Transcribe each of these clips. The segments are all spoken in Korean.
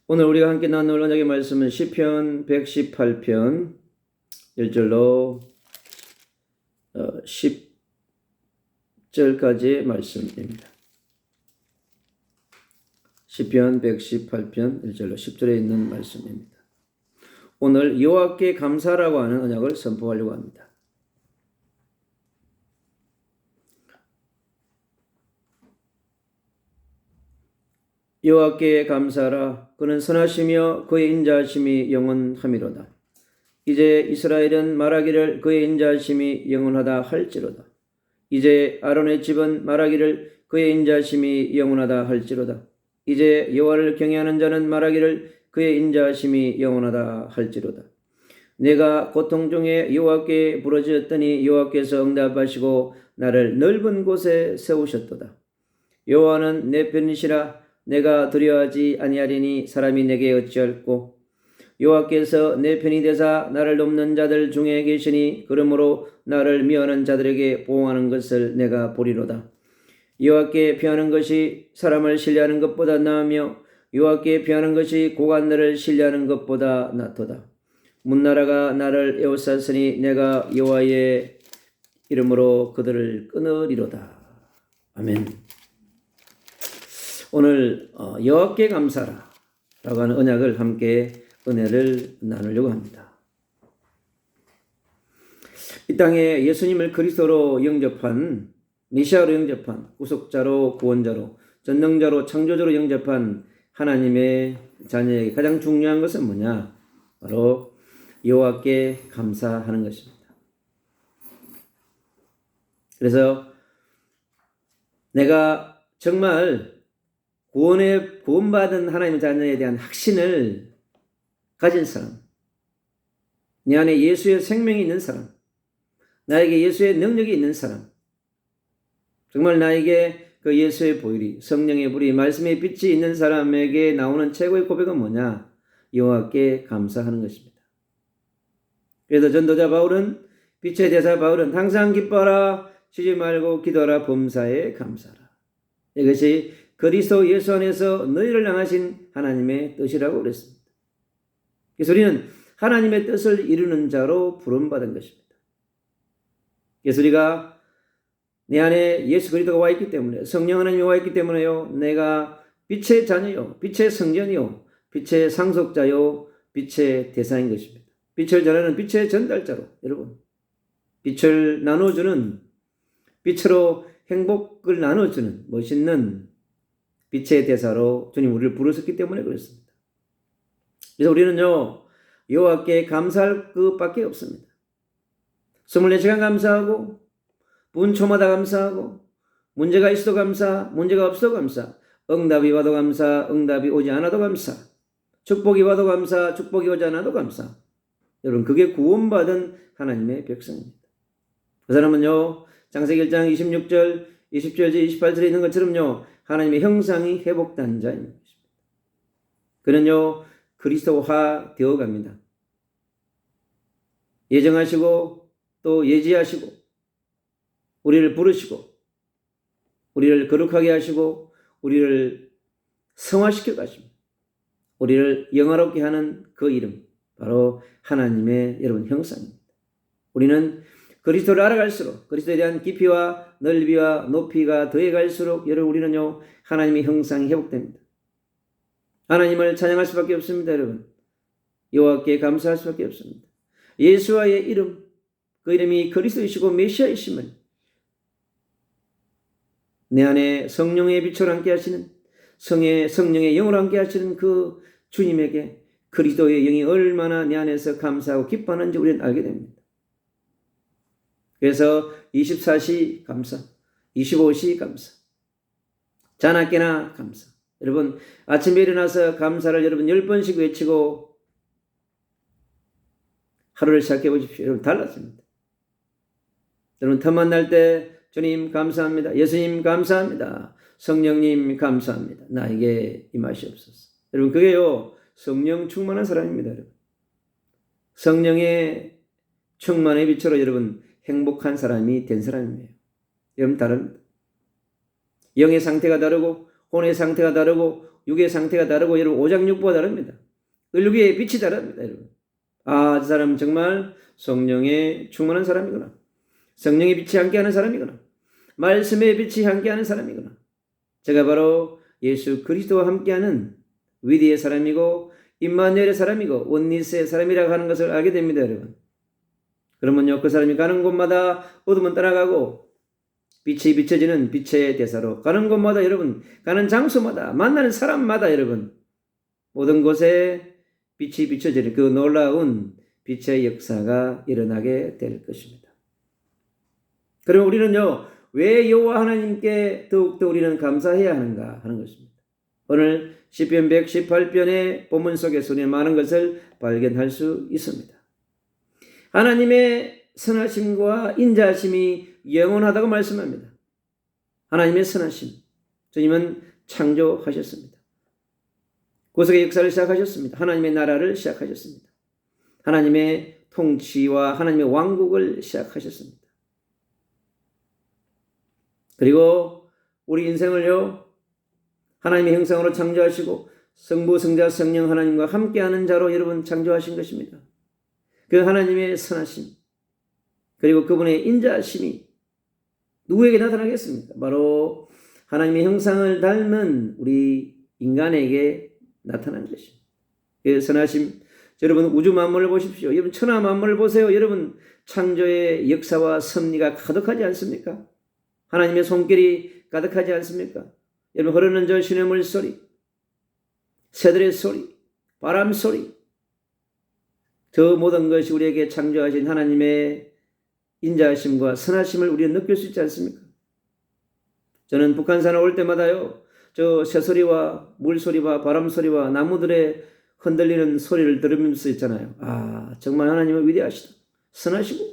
오늘 우리가 함께 나눌 언약의 말씀은 시편 118편 1절로 10절까지의 말씀입니다. 시편 118편 1절로 10절에 있는 말씀입니다. 오늘 여호와께 감사라고 하는 언약을 선포하려고 합니다. 여호와께 감사하라. 그는 선하시며 그의 인자하심이 영원함이로다. 이제 이스라엘은 말하기를 그의 인자하심이 영원하다 할지로다. 이제 아론의 집은 말하기를 그의 인자하심이 영원하다 할지로다. 이제 여호와를 경외하는 자는 말하기를 그의 인자하심이 영원하다 할지로다. 내가 고통 중에 여호와께 부르짖었더니 여호와께서 응답하시고 나를 넓은 곳에 세우셨도다. 여호와는 내 편이시라. 내가 두려워하지 아니하리니 사람이 내게 어찌할꼬. 여호와께서 내 편이 되사 나를 돕는 자들 중에 계시니 그러므로 나를 미워하는 자들에게 보응하는 것을 내가 보리로다. 여호와께 피하는 것이 사람을 신뢰하는 것보다 나으며 여호와께 피하는 것이 고관들을 신뢰하는 것보다 낫도다. 문나라가 나를 에워쌌으니 내가 여호와의 이름으로 그들을 끊으리로다. 아멘. 오늘 여호와께 감사라 라고 하는 언약을 함께 은혜를 나누려고 합니다. 이 땅에 예수님을 그리스도로 영접한, 메시아로 영접한, 구속자로, 구원자로, 전능자로, 창조자로 영접한 하나님의 자녀에게 가장 중요한 것은 뭐냐? 바로 여호와께 감사하는 것입니다. 그래서 내가 정말 구원받은 하나님의 자녀에 대한 확신을 가진 사람, 내 안에 예수의 생명이 있는 사람, 나에게 예수의 능력이 있는 사람, 정말 나에게 그 예수의 보혈이, 성령의 불이, 말씀의 빛이 있는 사람에게 나오는 최고의 고백은 뭐냐? 여호와께 감사하는 것입니다. 그래서 전도자 바울은, 빛의 대사 바울은 항상 기뻐하라, 쉬지 말고 기도하라, 범사에 감사하라. 이것이 그리스도 예수 안에서 너희를 향하신 하나님의 뜻이라고 그랬습니다. 그래서 우리는 하나님의 뜻을 이루는 자로 부름받은 것입니다. 그래서 우리가 내 안에 예수 그리스도가 와 있기 때문에, 성령 하나님이 와 있기 때문에요, 내가 빛의 자녀요, 빛의 성전이요, 빛의 상속자요, 빛의 대상인 것입니다. 빛을 전하는 빛의 전달자로, 여러분, 빛을 나눠주는, 빛으로 행복을 나눠주는 멋있는 빛의 대사로 주님 우리를 부르셨기 때문에 그렇습니다. 그래서 우리는요, 여호와께 감사할 것밖에 없습니다. 24시간 감사하고, 분초마다 감사하고, 문제가 있어도 감사, 문제가 없어도 감사, 응답이 와도 감사, 응답이 오지 않아도 감사, 축복이 와도 감사, 축복이 오지 않아도 감사. 여러분, 그게 구원받은 하나님의 백성입니다. 그 사람은요, 창세기 1장 26절, 20절, 28절에 있는 것처럼요, 하나님의 형상이 회복된 자인 것입니다. 그는요, 그리스도화 되어갑니다. 예정하시고 또 예지하시고 우리를 부르시고 우리를 거룩하게 하시고 우리를 성화시켜 가십니다. 우리를 영화롭게 하는 그 이름, 바로 하나님의 여러분 형상입니다. 우리는 그리스도를 알아갈수록, 그리스도에 대한 깊이와 넓이와 높이가 더해갈수록 여러분 우리는요, 하나님의 형상이 회복됩니다. 하나님을 찬양할 수밖에 없습니다. 여러분, 여호와께 감사할 수밖에 없습니다. 예수와의 이름, 그 이름이 그리스도이시고 메시아이심을 내 안에 성령의 빛으로 함께 하시는, 성령의 영으로 함께 하시는 그 주님에게 그리스도의 영이 얼마나 내 안에서 감사하고 기뻐하는지 우리는 알게 됩니다. 그래서 24시 감사, 25시 감사, 자나깨나 감사. 여러분, 아침에 일어나서 감사를 여러분 10번씩 외치고 하루를 시작해 보십시오. 여러분, 달랐습니다. 여러분, 틈만 날 때 주님 감사합니다. 예수님 감사합니다. 성령님 감사합니다. 나에게 임하시옵소서. 여러분, 그게요, 성령 충만한 사람입니다. 여러분, 성령의 충만의 빛으로 여러분 행복한 사람이 된 사람이에요. 여러분, 다릅니다. 영의 상태가 다르고 혼의 상태가 다르고 육의 상태가 다르고 여러분 오장육부가 다릅니다. 얼굴의 빛이 다릅니다. 여러분. 아, 저 사람은 정말 성령에 충만한 사람이구나. 성령의 빛이 함께하는 사람이구나. 말씀의 빛이 함께하는 사람이구나. 제가 바로 예수 그리스도와 함께하는 위대의 사람이고 임마누엘의 사람이고 원니스의 사람이라고 하는 것을 알게 됩니다. 여러분. 그러면요, 그 사람이 가는 곳마다 어둠은 떠나가고 빛이 비춰지는 빛의 대사로 가는 곳마다 여러분, 가는 장소마다 만나는 사람마다 여러분, 모든 곳에 빛이 비춰지는 그 놀라운 빛의 역사가 일어나게 될 것입니다. 그럼 우리는요, 왜 여호와 하나님께 더욱더 우리는 감사해야 하는가 하는 것입니다. 오늘 시편 118편의 본문 속에서 우리는 많은 것을 발견할 수 있습니다. 하나님의 선하심과 인자하심이 영원하다고 말씀합니다. 하나님의 선하심, 주님은 창조하셨습니다. 구속의 역사를 시작하셨습니다. 하나님의 나라를 시작하셨습니다. 하나님의 통치와 하나님의 왕국을 시작하셨습니다. 그리고 우리 인생을요, 하나님의 형상으로 창조하시고 성부, 성자, 성령 하나님과 함께하는 자로 여러분 창조하신 것입니다. 그 하나님의 선하심, 그리고 그분의 인자하심이 누구에게 나타나겠습니까? 바로 하나님의 형상을 닮은 우리 인간에게 나타난 것입니다. 그 선하심, 여러분 우주 만물을 보십시오. 여러분 천하 만물을 보세요. 여러분 창조의 역사와 섭리가 가득하지 않습니까? 하나님의 손길이 가득하지 않습니까? 여러분 흐르는 저 시냇물 소리, 새들의 소리, 바람 소리, 저 모든 것이 우리에게 창조하신 하나님의 인자하심과 선하심을 우리는 느낄 수 있지 않습니까? 저는 북한산에 올 때마다요, 저 새소리와 물소리와 바람소리와 나무들의 흔들리는 소리를 들으면서 있잖아요. 아, 정말 하나님은 위대하시다, 선하시고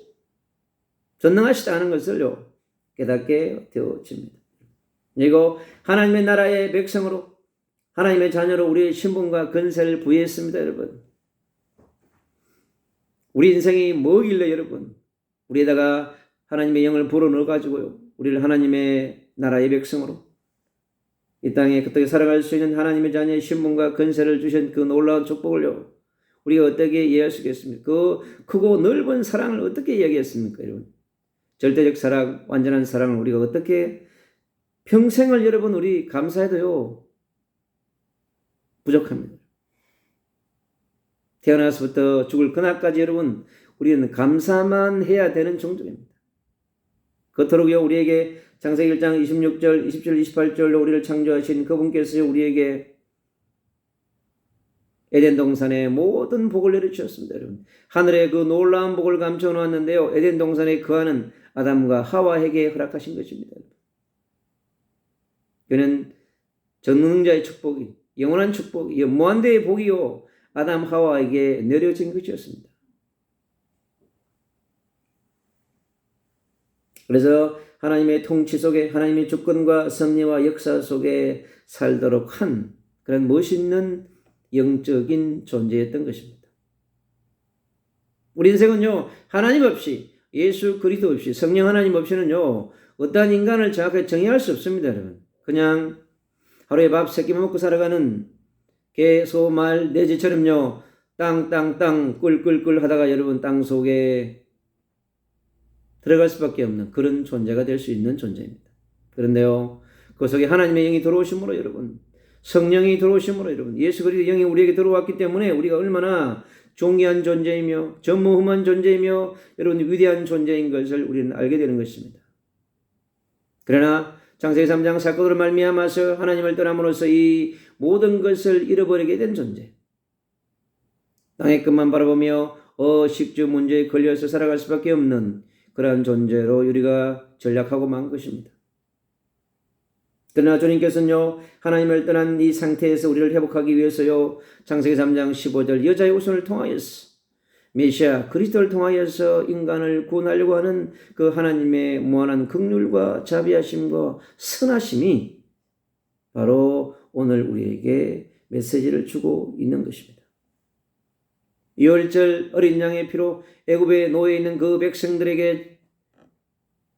전능하시다 하는 것을요 깨닫게 되어집니다. 그리고 하나님의 나라의 백성으로, 하나님의 자녀로 우리의 신분과 권세를 부여했습니다. 여러분, 우리 인생이 뭐길래 여러분 우리에다가 하나님의 영을 불어넣어가지고요 우리를 하나님의 나라의 백성으로 이 땅에 그렇게 살아갈 수 있는 하나님의 자녀의 신분과 권세를 주신 그 놀라운 축복을요 우리가 어떻게 이해할 수 있겠습니까? 그 크고 넓은 사랑을 어떻게 이야기했습니까? 여러분, 절대적 사랑, 완전한 사랑을 우리가 어떻게 평생을 여러분 우리 감사해도요 부족합니다. 태어나서부터 죽을 그날까지 여러분 우리는 감사만 해야 되는 종족입니다. 그토록요 우리에게 창세기 1장 26절, 27절, 28절로 우리를 창조하신 그분께서 우리에게 에덴 동산의 모든 복을 내려주셨습니다. 여러분, 하늘의 그 놀라운 복을 감춰 놓았는데요 에덴 동산에 거하는 아담과 하와에게 허락하신 것입니다. 그는 전능자의 축복이, 영원한 축복이, 무한대의 복이요 아담 하와에게 내려진 것이었습니다. 그래서 하나님의 통치 속에, 하나님의 주권과 섭리와 역사 속에 살도록 한 그런 멋있는 영적인 존재였던 것입니다. 우리 인생은요 하나님 없이, 예수 그리스도 없이, 성령 하나님 없이는요 어떠한 인간을 정확하게 정의할 수 없습니다. 여러분, 그냥 하루에 밥 3끼 먹고 살아가는 개, 소, 말, 돼지처럼요 땅 꿀꿀꿀 하다가 여러분 땅 속에 들어갈 수밖에 없는 그런 존재가 될 수 있는 존재입니다. 그런데요 그 속에 하나님의 영이 들어오심으로 여러분, 성령이 들어오심으로 여러분, 예수 그리스도의 영이 우리에게 들어왔기 때문에 우리가 얼마나 존귀한 존재이며 전무후무한 존재이며 여러분 위대한 존재인 것을 우리는 알게 되는 것입니다. 그러나 창세기 3장 사건으로 말미암아서 하나님을 떠남으로써 이 모든 것을 잃어버리게 된 존재, 땅의 끝만 바라보며 식주 문제에 걸려서 살아갈 수밖에 없는 그러한 존재로 우리가 전락하고 만 것입니다. 그러나 주님께서는요 하나님을 떠난 이 상태에서 우리를 회복하기 위해서요 창세기 3장 15절 여자의 후손을 통하여서 메시아 그리스도를 통하여서 인간을 구원하려고 하는 그 하나님의 무한한 긍휼과 자비하심과 선하심이 바로 오늘 우리에게 메시지를 주고 있는 것입니다. 유월절 어린 양의 피로 애굽에 놓여 있는 그 백성들에게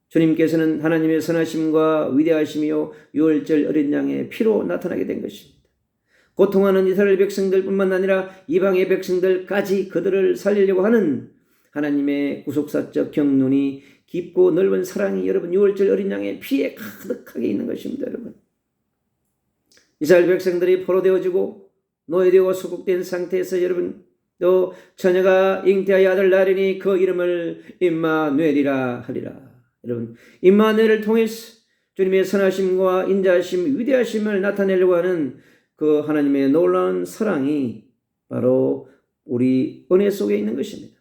주님께서는 하나님의 선하심과 위대하심이요 유월절 어린 양의 피로 나타나게 된 것입니다. 고통하는 이스라엘 백성들뿐만 아니라 이방의 백성들까지 그들을 살리려고 하는 하나님의 구속사적 경륜이 깊고 넓은 사랑이 여러분 6월절 어린 양의 피에 가득하게 있는 것입니다. 여러분, 이스라엘 백성들이 포로되어지고 노예되고 소국된 상태에서 여러분 또 처녀가 잉태하여 아들 낳으리니 그 이름을 임마누엘이라 하리라. 여러분, 임마누엘을 통해서 주님의 선하심과 인자하심, 위대하심을 나타내려고 하는 그 하나님의 놀라운 사랑이 바로 우리 은혜 속에 있는 것입니다.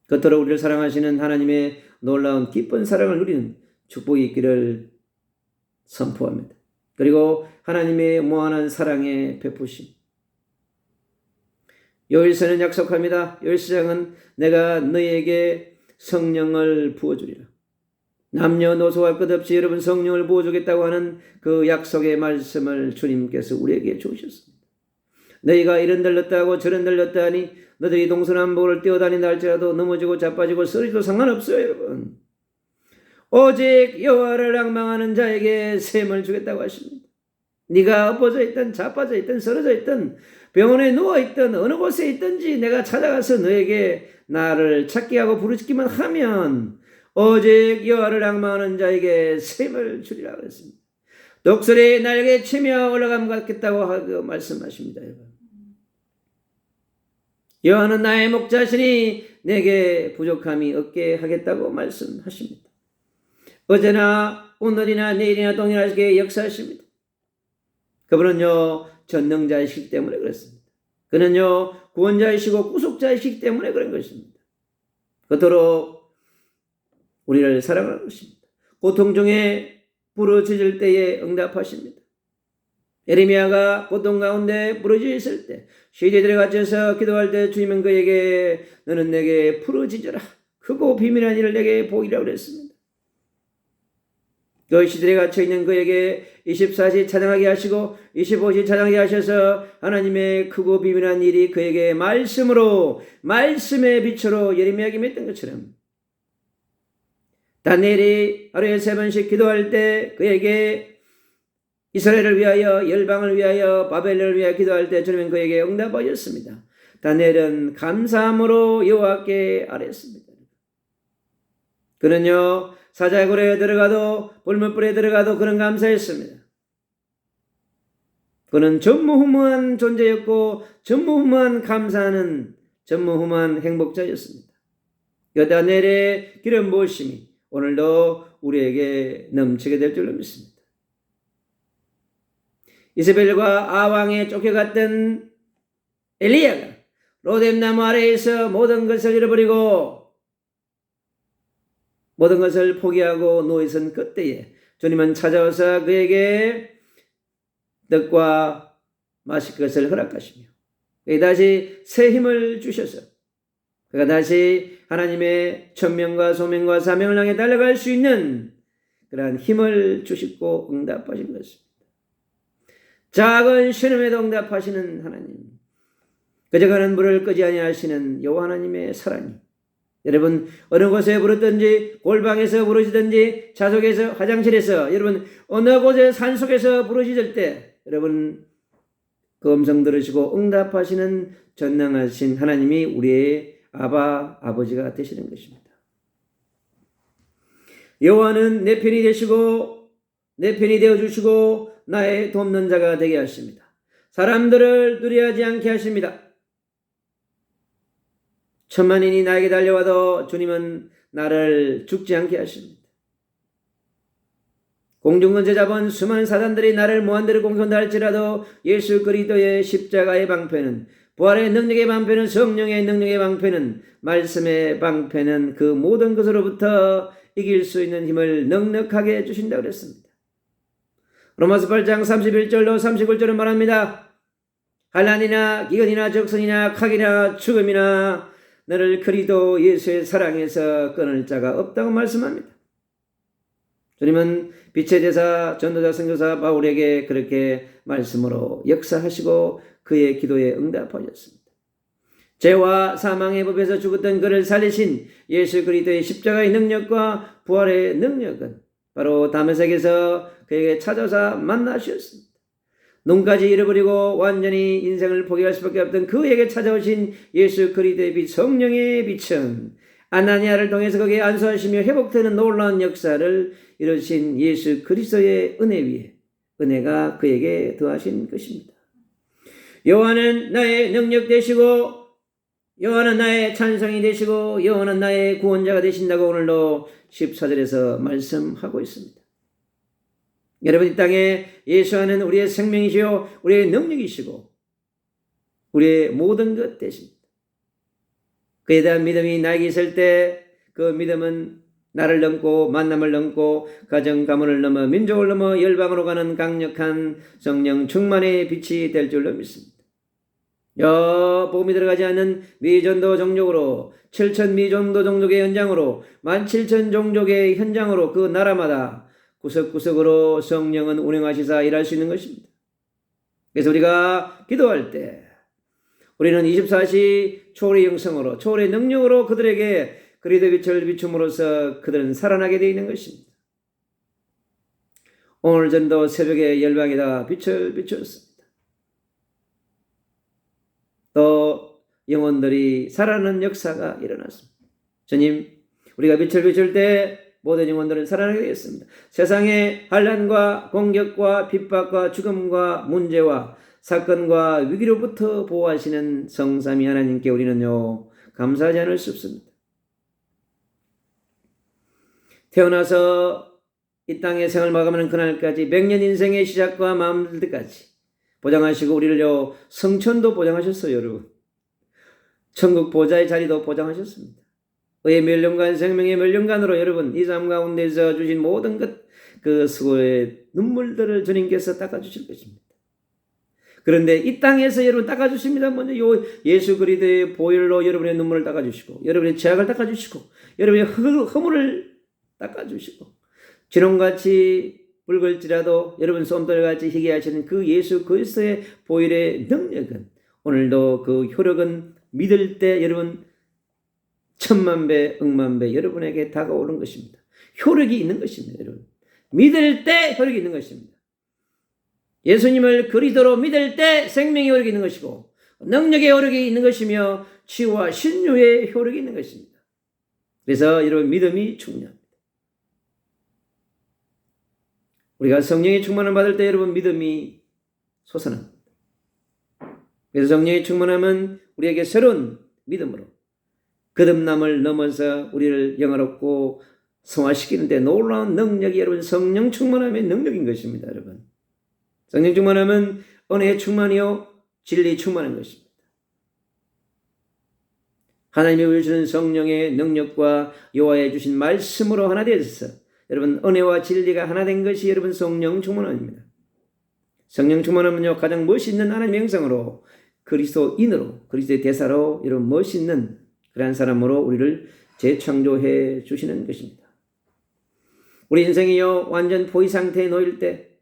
그토록 우리를 사랑하시는 하나님의 놀라운 기쁜 사랑을 누리는 축복이 있기를 선포합니다. 그리고 하나님의 무한한 사랑의 베푸심. 요일서는 약속합니다. 요일서장은 내가 너희에게 성령을 부어주리라. 남녀노소가 끝없이 여러분 성령을 부어주겠다고 하는 그 약속의 말씀을 주님께서 우리에게 주셨습니다. 너희가 이런 들렀다 하고 저런 들렀다 하니 너희들이 동서남북을 뛰어다닌다 할지라도 넘어지고 자빠지고 쓰러져도 상관없어요. 여러분, 오직 여호와를 앙망하는 자에게 셈을 주겠다고 하십니다. 네가 엎어져 있든 자빠져 있든 쓰러져 있든 병원에 누워있든 어느 곳에 있든지 내가 찾아가서 너에게 나를 찾게 하고 부르짖기만 하면 오직 여호와를 앙망하는 자에게 셈을 주리라 그랬습니다. 독수리 날개 치며 올라감 같겠다고 하고 말씀하십니다. 여러분, 여호와는 나의 목자시니 내게 부족함이 없게 하겠다고 말씀하십니다. 어제나 오늘이나 내일이나 동일하게 역사하십니다. 그분은요 전능자이시기 때문에 그렇습니다. 그는요 구원자이시고 구속자이시기 때문에 그런 것입니다. 그토록 우리를 사랑하는 것입니다. 고통 중에 부르짖을 때에 응답하십니다. 예레미야가 고통 가운데 부르짖을 때 시대들에 갇혀서 기도할 때 주님은 그에게 너는 내게 부르짖어라 크고 비밀한 일을 내게 보이라고 그랬습니다. 그 시들에 갇혀있는 그에게 24시 찬양하게 하시고 25시 찬양하게 하셔서 하나님의 크고 비밀한 일이 그에게 말씀으로 말씀의 빛으로 예레미야에게 맺던 것처럼 다니엘이 하루에 3번씩 기도할 때 그에게 이스라엘을 위하여 열방을 위하여 바벨론을 위하여 기도할 때 주님은 그에게 응답하였습니다. 다니엘은 감사함으로 여호와께 아뢰었습니다. 그는요 사자굴에 들어가도 불못불에 들어가도 그는 감사했습니다. 그는 전무후무한 존재였고 전무후무한 감사하는 전무후무한 행복자였습니다. 다니엘의 기름 부으심이 오늘도 우리에게 넘치게 될 줄로 믿습니다. 이세벨과 아왕에 쫓겨갔던 엘리야가 로뎀나무 아래에서 모든 것을 잃어버리고 모든 것을 포기하고 누워있은 그때에 주님은 찾아와서 그에게 떡과 마실 것을 허락하시며 그에게 다시 새 힘을 주셔서 그가 다시 하나님의 천명과 소명과 사명을 향해 달려갈 수 있는 그러한 힘을 주시고 응답하신 것입니다. 작은 신음에도 응답하시는 하나님, 그저 가는 물을 끄지 아니하시는 여호와 하나님의 사랑이 여러분 어느 곳에 부르든지 골방에서 부르시든지 자석에서 화장실에서 여러분 어느 곳에 산속에서 부르짖을 때 여러분 그 음성 들으시고 응답하시는 전능하신 하나님이 우리의 아버지가 되시는 것입니다. 여호와는 내 편이 되시고 내 편이 되어주시고 나의 돕는 자가 되게 하십니다. 사람들을 두려워하지 않게 하십니다. 천만인이 나에게 달려와도 주님은 나를 죽지 않게 하십니다. 공중근세 잡은 수많은 사단들이 나를 무한대로 공손다 할지라도 예수 그리스도의 십자가의 방패는 부활의 능력의 방패는 성령의 능력의 방패는 말씀의 방패는 그 모든 것으로부터 이길 수 있는 힘을 넉넉하게 해주신다고 그랬습니다. 로마서 8장 31절로 39절은 말합니다. 환난이나 기근이나 적선이나 칼이나 죽음이나 너를 그리스도 예수의 사랑에서 끊을 자가 없다고 말씀합니다. 주님은 빛의 제사 전도자 선교사 바울에게 그렇게 말씀으로 역사하시고 그의 기도에 응답하셨습니다. 죄와 사망의 법에서 죽었던 그를 살리신 예수 그리스도의 십자가의 능력과 부활의 능력은 바로 다메섹에서 그에게 찾아서 만나셨습니다. 눈까지 잃어버리고 완전히 인생을 포기할 수밖에 없던 그에게 찾아오신 예수 그리스도의 빛, 성령의 빛은 아나니아를 통해서 거기에 안수하시며 회복되는 놀라운 역사를 이루신 예수 그리스도의 은혜 위에 은혜가 그에게 더하신 것입니다. 여호와는 나의 능력 되시고 여호와는 나의 찬송이 되시고 여호와는 나의 구원자가 되신다고 오늘도 14절에서 말씀하고 있습니다. 여러분, 이 땅에 예수와는 우리의 생명이시요 우리의 능력이시고 우리의 모든 것 되십니다. 그에 대한 믿음이 나에게 있을 때 그 믿음은 나를 넘고 만남을 넘고 가정 가문을 넘어 민족을 넘어 열방으로 가는 강력한 성령 충만의 빛이 될 줄로 믿습니다. 복음이 들어가지 않는 미전도 종족으로 7천 미전도 종족의 현장으로 17,000 종족의 현장으로 그 나라마다 구석구석으로 성령은 운행하시사 일할 수 있는 것입니다. 그래서 우리가 기도할 때 우리는 24시 초월의 영성으로 초월의 능력으로 그들에게 그리스도의 빛을 비춤으로써 그들은 살아나게 되어 있는 것입니다. 오늘 전도 새벽에 열방에다 빛을 비추었습니다. 또 영혼들이 살아나는 역사가 일어났습니다. 주님, 우리가 빛을 비출 때 모든 영혼들은 살아나게 되었습니다. 세상의 환난과 공격과 핍박과 죽음과 문제와 사건과 위기로부터 보호하시는 성삼위 하나님께 우리는요 감사하지 않을 수 없습니다. 태어나서 이 땅의 생을 마감하는 그날까지 100년 인생의 시작과 마무리까지 보장하시고 우리를요 성천도 보장하셨어요. 여러분, 천국 보좌의 자리도 보장하셨습니다. 의의 멸륜간 생명의 멸륜간으로 여러분 이 삶 가운데서 주신 모든 그 수고의 눈물들을 주님께서 닦아주실 것입니다. 그런데 이 땅에서 여러분 닦아주십니다. 먼저 예수 그리스도의 보혈로 여러분의 눈물을 닦아주시고 여러분의 죄악을 닦아주시고 여러분의 허물을 닦아주시고 진홍같이 붉을지라도 여러분 솜털같이 희게 하시는 그 예수 그리스도의 보혈의 능력은 오늘도 그 효력은 믿을 때 여러분 10,000,000배, 10,000,000배 여러분에게 다가오는 것입니다. 효력이 있는 것입니다. 여러분, 믿을 때 효력이 있는 것입니다. 예수님을 그리스도로 믿을 때 생명의 효력이 있는 것이고 능력의 효력이 있는 것이며 치유와 신유의 효력이 있는 것입니다. 그래서 여러분 믿음이 중요합니다. 우리가 성령의 충만을 받을 때 여러분 믿음이 솟아납니다. 그래서 성령의 충만함은 우리에게 새로운 믿음으로 거듭남을 넘어서 우리를 영화롭고 성화시키는데 놀라운 능력이 여러분 성령 충만함의 능력인 것입니다. 여러분, 성령 충만함은 은혜의 충만이요 진리 충만한 것입니다. 하나님이 주시는 성령의 능력과 여호와의 주신 말씀으로 하나 되어서 여러분 은혜와 진리가 하나 된 것이 여러분 성령 충만함입니다. 성령 충만함은요 가장 멋있는 하나님의 형상으로 그리스도인으로 그리스도의 대사로 여러분 멋있는 그러한 사람으로 우리를 재창조해 주시는 것입니다. 우리 인생이요 완전 포위 상태에 놓일 때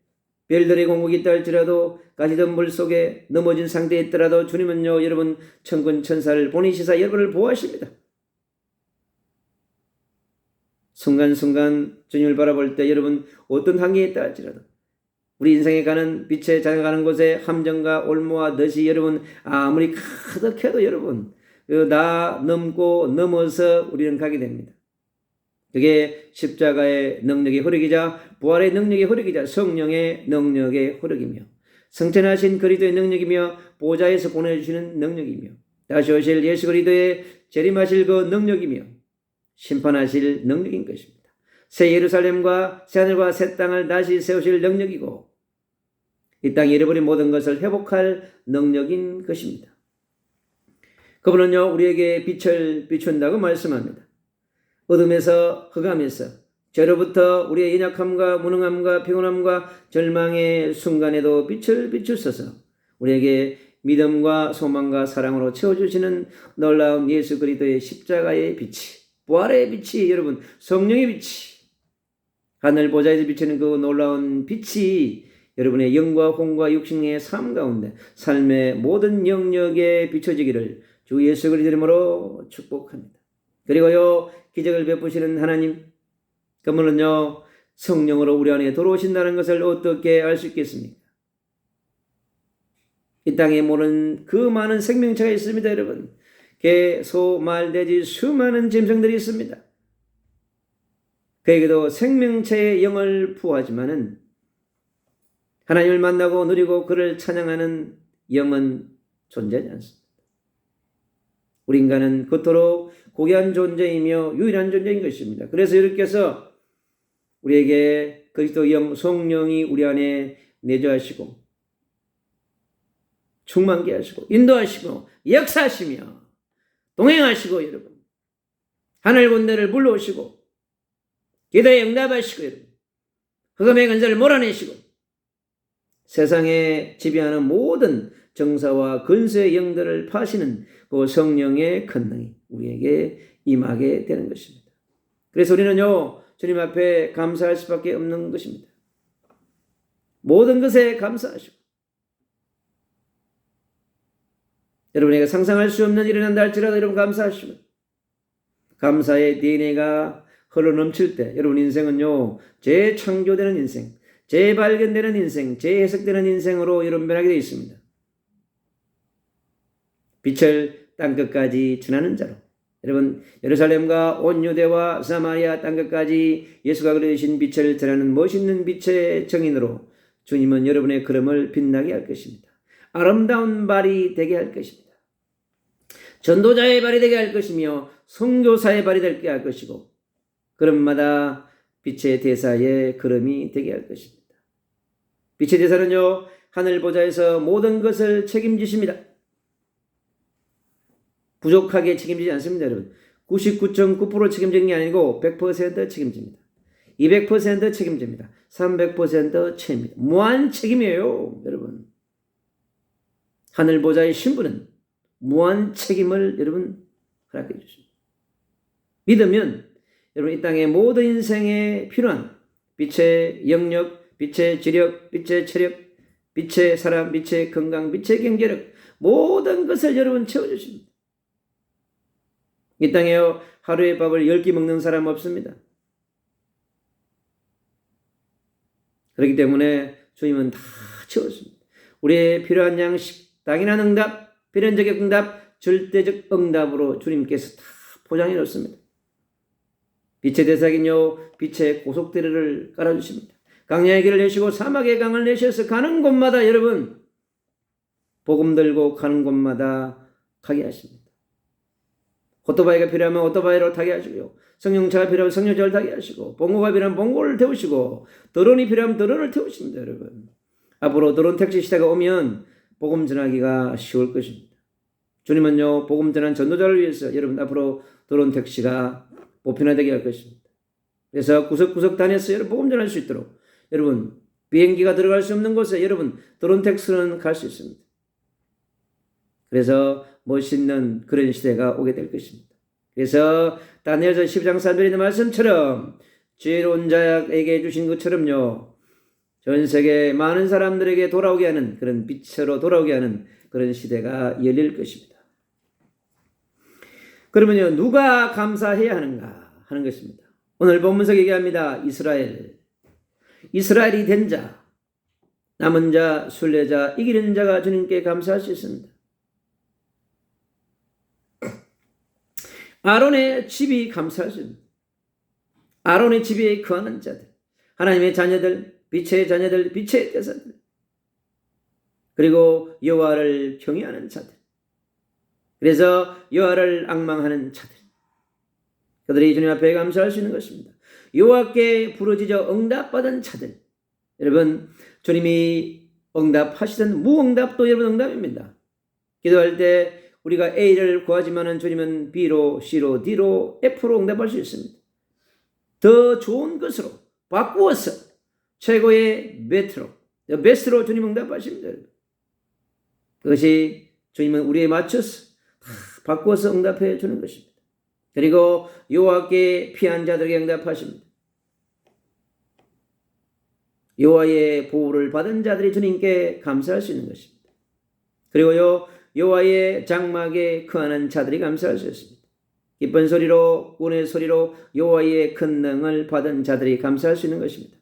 별들의 공국이 있다 할지라도 가시던 물 속에 넘어진 상태에 있더라도 주님은요 여러분 천군 천사를 보내시사 여러분을 보호하십니다. 순간순간 주님을 바라볼 때 여러분 어떤 한계에 있다 할지라도 우리 인생에 가는 빛에 찾아가는 곳에 함정과 올무와 덫이 여러분 아무리 가득해도 여러분 다 넘고 넘어서 우리는 가게 됩니다. 그게 십자가의 능력의 효력이자 부활의 능력의 효력이자 성령의 능력의 효력이며 성천하신 그리스도의 능력이며 보좌에서 보내주시는 능력이며 다시 오실 예수 그리스도의 재림하실 그 능력이며 심판하실 능력인 것입니다. 새 예루살렘과 새 하늘과 새 땅을 다시 세우실 능력이고 이 땅에 잃어버린 모든 것을 회복할 능력인 것입니다. 그분은요 우리에게 빛을 비춘다고 말씀합니다. 어둠에서 흑암에서 죄로부터 우리의 연약함과 무능함과 피곤함과 절망의 순간에도 빛을 비추셔서 우리에게 믿음과 소망과 사랑으로 채워주시는 놀라운 예수 그리스도의 십자가의 빛이 부활의 빛이 여러분 성령의 빛이 하늘 보좌에서 비치는 그 놀라운 빛이 여러분의 영과 혼과 육신의 삶 가운데 삶의 모든 영역에 비춰지기를 주 예수 그리스도 이름으로 축복합니다. 그리고요 기적을 베푸시는 하나님 그분은요 성령으로 우리 안에 들어오신다는 것을 어떻게 알 수 있겠습니까? 이 땅에 모르는 그 많은 생명체가 있습니다, 여러분. 개, 소, 말, 돼지 수많은 짐승들이 있습니다. 그에게도 생명체의 영을 부하지만은 하나님을 만나고 누리고 그를 찬양하는 영은 존재하지 않습니다. 우리 인간은 그토록 고귀한 존재이며 유일한 존재인 것입니다. 그래서 이렇게 해서 우리에게 그리스도 영, 성령이 우리 안에 내주하시고 충만케 하시고 인도하시고 역사하시며 동행하시고 여러분 하늘 군대를 불러오시고 기도에 응답하시고 여러분 흑암의 근세를 몰아내시고 세상에 지배하는 모든 정사와 근세의 영들을 파시는 그 성령의 권능이 우리에게 임하게 되는 것입니다. 그래서 우리는요 주님 앞에 감사할 수밖에 없는 것입니다. 모든 것에 감사하시고 여러분에게 상상할 수 없는 일이 난다 할지라도 여러분 감사하시고 감사의 DNA가 흘러넘칠 때 여러분 인생은요 재창조되는 인생, 재발견되는 인생, 재해석되는 인생으로 여러분 변하게 되어 있습니다. 빛을 땅끝까지 전하는 자로 여러분 예루살렘과 온 유대와 사마리아 땅끝까지 예수가 그려주신 빛을 전하는 멋있는 빛의 정인으로 주님은 여러분의 걸음을 빛나게 할 것입니다. 아름다운 발이 되게 할 것입니다. 전도자의 발이 되게 할 것이며 선교사의 발이 되게 할 것이고 걸음마다 빛의 대사의 걸음이 되게 할 것입니다. 빛의 대사는요 하늘 보좌에서 모든 것을 책임지십니다. 부족하게 책임지지 않습니다. 여러분 99.9% 책임지는 게 아니고 100% 책임집니다. 200% 책임집니다. 300% 책임입니다. 무한 책임이에요. 여러분 하늘 보좌의 신부는 무한 책임을 여러분 허락해 주십니다. 믿으면 여러분 이 땅의 모든 인생에 필요한 빛의 영역, 빛의 지력, 빛의 체력, 빛의 사람, 빛의 건강, 빛의 경제력 모든 것을 여러분 채워주십니다. 이 땅에요 하루에 밥을 10끼 먹는 사람 없습니다. 그렇기 때문에 주님은 다 채웠습니다. 우리의 필요한 양식, 당연한 응답, 필연적 응답, 절대적 응답으로 주님께서 다 포장해 놓습니다. 빛의 대사긴요 빛의 고속대로를 깔아주십니다. 강야의 길을 내시고 사막의 강을 내셔서 가는 곳마다 여러분 복음 들고 가는 곳마다 가게 하십니다. 오토바이가 필요하면 오토바이로 타게 하시고요. 승용차가 필요하면 승용차를 타게 하시고 봉고가 필요하면 봉고를 태우시고 드론이 필요하면 드론을 태우십니다. 여러분 앞으로 드론 택시 시대가 오면 복음 전하기가 쉬울 것입니다. 주님은요 복음 전한 전도자를 위해서 여러분 앞으로 드론 택시가 보편화되게 할 것입니다. 그래서 구석구석 다녀서 여러분 복음 전할 수 있도록 여러분 비행기가 들어갈 수 없는 곳에 여러분 드론 택시는 갈 수 있습니다. 그래서 멋있는 그런 시대가 오게 될 것입니다. 그래서 다니엘서 10장 3절에 있는 말씀처럼 지혜로운 자에게 주신 것처럼요 전 세계 많은 사람들에게 돌아오게 하는 그런 빛으로 돌아오게 하는 그런 시대가 열릴 것입니다. 그러면요 누가 감사해야 하는가 하는 것입니다. 오늘 본문에서 얘기합니다. 이스라엘이 된 자, 남은 자, 순례자, 이기는 자가 주님께 감사할 수 있습니다. 아론의 집이 감사할 수 있습니다. 아론의 집에 거하는 자들, 하나님의 자녀들, 빛의 자녀들, 빛의 대사들, 그리고 여호와를 경외하는 자들, 그래서 여호와를 앙망하는 자들, 그들이 주님 앞에 감사할 수 있는 것입니다. 여호와께 부르짖어 응답받은 자들, 여러분 주님이 응답하시던 무응답도 여러분 응답입니다. 기도할 때 우리가 A를 구하지만은 주님은 B로, C로, D로, F로 응답할 수 있습니다. 더 좋은 것으로 바꾸어서 최고의 베스트로 주님 응답하십니다. 그것이 주님은 우리에 맞춰서 바꾸어서 응답해 주는 것입니다. 그리고 여호와께 피한 자들에게 응답하십니다. 여호와의 보호를 받은 자들이 주님께 감사할 수 있는 것입니다. 그리고요 여호와의 장막에 거하는 자들이 감사할 수 있습니다. 기쁜 소리로 운의 소리로 여호와의 권능을 받은 자들이 감사할 수 있는 것입니다.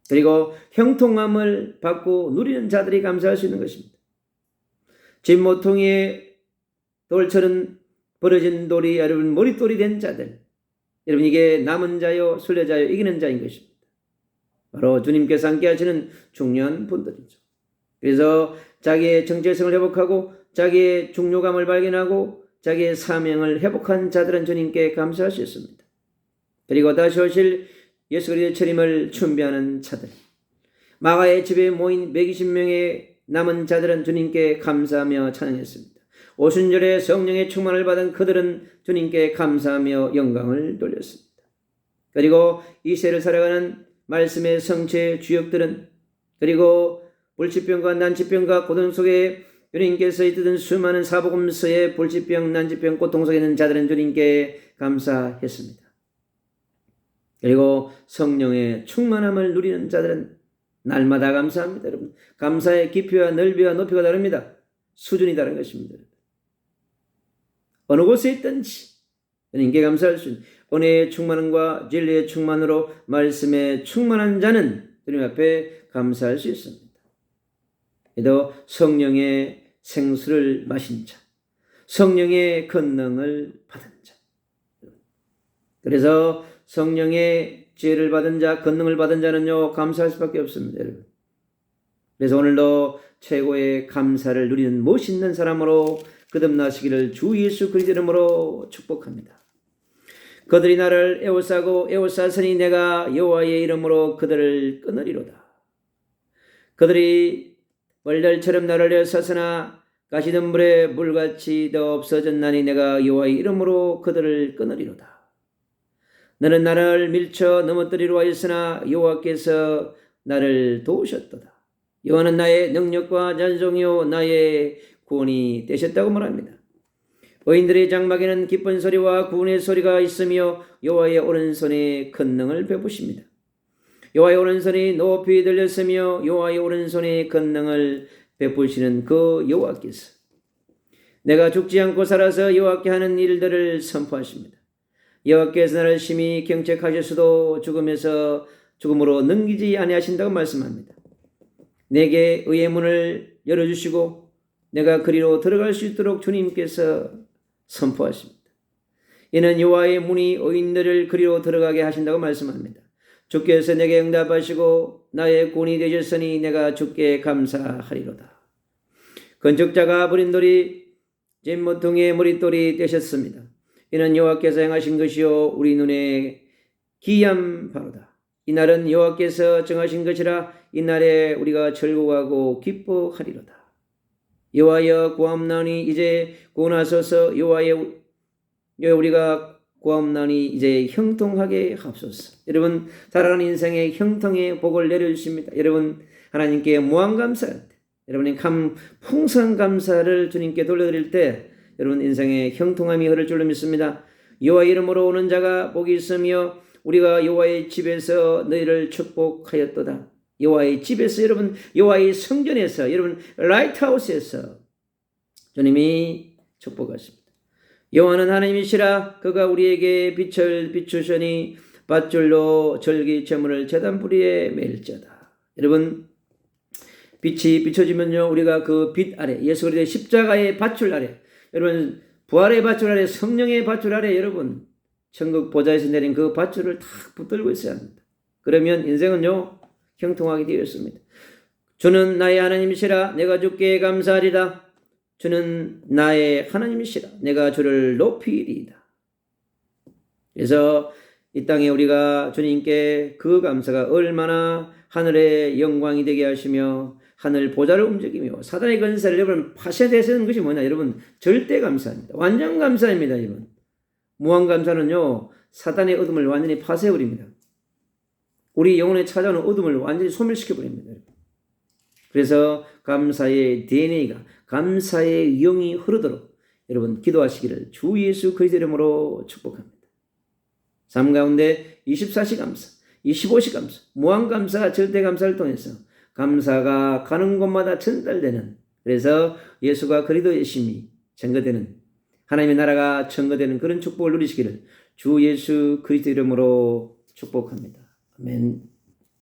그리고 형통함을 받고 누리는 자들이 감사할 수 있는 것입니다. 집 모퉁이에 돌처럼 벌어진 돌이 여러분 머릿돌이 된 자들, 여러분 이게 남은 자요 순례자요 이기는 자인 것입니다. 바로 주님께서 함께 하시는 중요한 분들이죠. 그래서 자기의 정체성을 회복하고 자기의 중요감을 발견하고 자기의 사명을 회복한 자들은 주님께 감사할 수 있습니다. 그리고 다시 오실 예수 그리스도의 재림을 준비하는 자들, 마가의 집에 모인 120명의 남은 자들은 주님께 감사하며 찬양했습니다. 오순절에 성령의 충만을 받은 그들은 주님께 감사하며 영광을 돌렸습니다. 그리고 이 세를 살아가는 말씀의 성체 주역들은, 그리고 불치병과 난치병과 고통 속에 주님께서 이뜨던 수많은 사복음서의 불치병, 난치병, 고통 속에 있는 자들은 주님께 감사했습니다. 그리고 성령의 충만함을 누리는 자들은 날마다 감사합니다. 여러분, 감사의 깊이와 넓이와 높이가 다릅니다. 수준이 다른 것입니다. 어느 곳에 있든지 주님께 감사할 수 있는 은혜의 충만함과 진리의 충만으로 말씀에 충만한 자는 주님 앞에 감사할 수 있습니다. 그래도 성령의 생수를 마신 자, 성령의 권능을 받은 자, 그래서 성령의 지혜를 받은 자, 권능을 받은 자는요 감사할 수밖에 없습니다, 여러분. 그래서 오늘도 최고의 감사를 누리는 멋있는 사람으로 거듭나시기를 주 예수 그리스도 이름으로 축복합니다. 그들이 나를 에워싸고 에워싸으니 내가 여호와의 이름으로 그들을 끊으리로다. 그들이 월달처럼 나를 에워싸으나 가시덤불에 물같이 더 없어졌나니 내가 여호와의 이름으로 그들을 끊으리로다. 너는 나를 밀쳐 넘어뜨리려 하였으나 여호와께서 나를 도우셨도다. 여호와는 나의 능력과 찬송이요 나의 구원이 되셨다고 말합니다. 의인들의 장막에는 기쁜 소리와 구원의 소리가 있으며 여호와의 오른손에 권능을 베푸십니다. 여호와의 오른손이 높이 들렸으며 여호와의 오른손에 권능을 베푸시는 그 여호와께서 내가 죽지 않고 살아서 여호와께 하는 일들을 선포하십니다. 여호와께서 나를 심히 경책하셨어도 죽음으로 넘기지 아니하신다고 말씀합니다. 내게 의의 문을 열어주시고 내가 그리로 들어갈 수 있도록 주님께서 선포하십니다. 이는 여호와의 문이 의인들을 그리로 들어가게 하신다고 말씀합니다. 주께서 내게 응답하시고 나의 구원이 되셨으니 내가 주께 감사하리로다. 건축자가 부린 돌이 잼모퉁이의 머릿돌이 되셨습니다. 이는 여호와께서 행하신 것이요 우리 눈에 기이한 바로다. 이날은 여호와께서 정하신 것이라 이날에 우리가 즐거워하고 기뻐하리로다. 여호와여 구하옵나니 이제 구원하소서. 여호와여 우리가 구하옵나니 이제 형통하게 하옵소서. 여러분 살아가는 인생의 형통의 복을 내려주십니다. 여러분 하나님께 무한 감사할 때, 여러분이 풍성한 감사를 주님께 돌려드릴 때 여러분 인생의 형통함이 흐를 줄로 믿습니다. 여호와 이름으로 오는 자가 복이 있으며 우리가 여호와의 집에서 너희를 축복하였도다. 여호와의 집에서, 여러분 여호와의 성전에서, 여러분 라이트하우스에서 주님이 축복하십니다. 여호와는 하나님이시라. 그가 우리에게 빛을 비추시니 밧줄로 절기 제물을 제단 뿌리에 맬자다. 여러분 빛이 비춰지면요 우리가 그 빛 아래, 예수 그리스도의 십자가의 밧줄 아래, 여러분 부활의 밧줄 아래, 성령의 밧줄 아래 여러분 천국 보좌에서 내린 그 밧줄을 탁 붙들고 있어야 합니다. 그러면 인생은요 형통하게 되어 있습니다. 주는 나의 하나님이시라. 내가 주께 감사하리라. 주는 나의 하나님이시라. 내가 주를 높이리이다. 그래서 이 땅에 우리가 주님께 그 감사가 얼마나 하늘의 영광이 되게 하시며 하늘 보좌를 움직이며 사단의 권세를 여러분 파쇄되시는 것이 뭐냐, 여러분 절대 감사합니다. 완전 감사입니다. 여러분 무한 감사는요 사단의 어둠을 완전히 파쇄해버립니다. 우리 영혼에 찾아오는 어둠을 완전히 소멸시켜버립니다. 그래서 감사의 DNA가, 감사의 영이 흐르도록 여러분 기도하시기를 주 예수 그리스도 이름으로 축복합니다. 삶 가운데 24시 감사, 25시 감사, 무한 감사, 절대 감사를 통해서 감사가 가는 곳마다 전달되는, 그래서 예수가 그리스도의 심이 증거되는, 하나님의 나라가 증거되는 그런 축복을 누리시기를 주 예수 그리스도 이름으로 축복합니다. 아멘.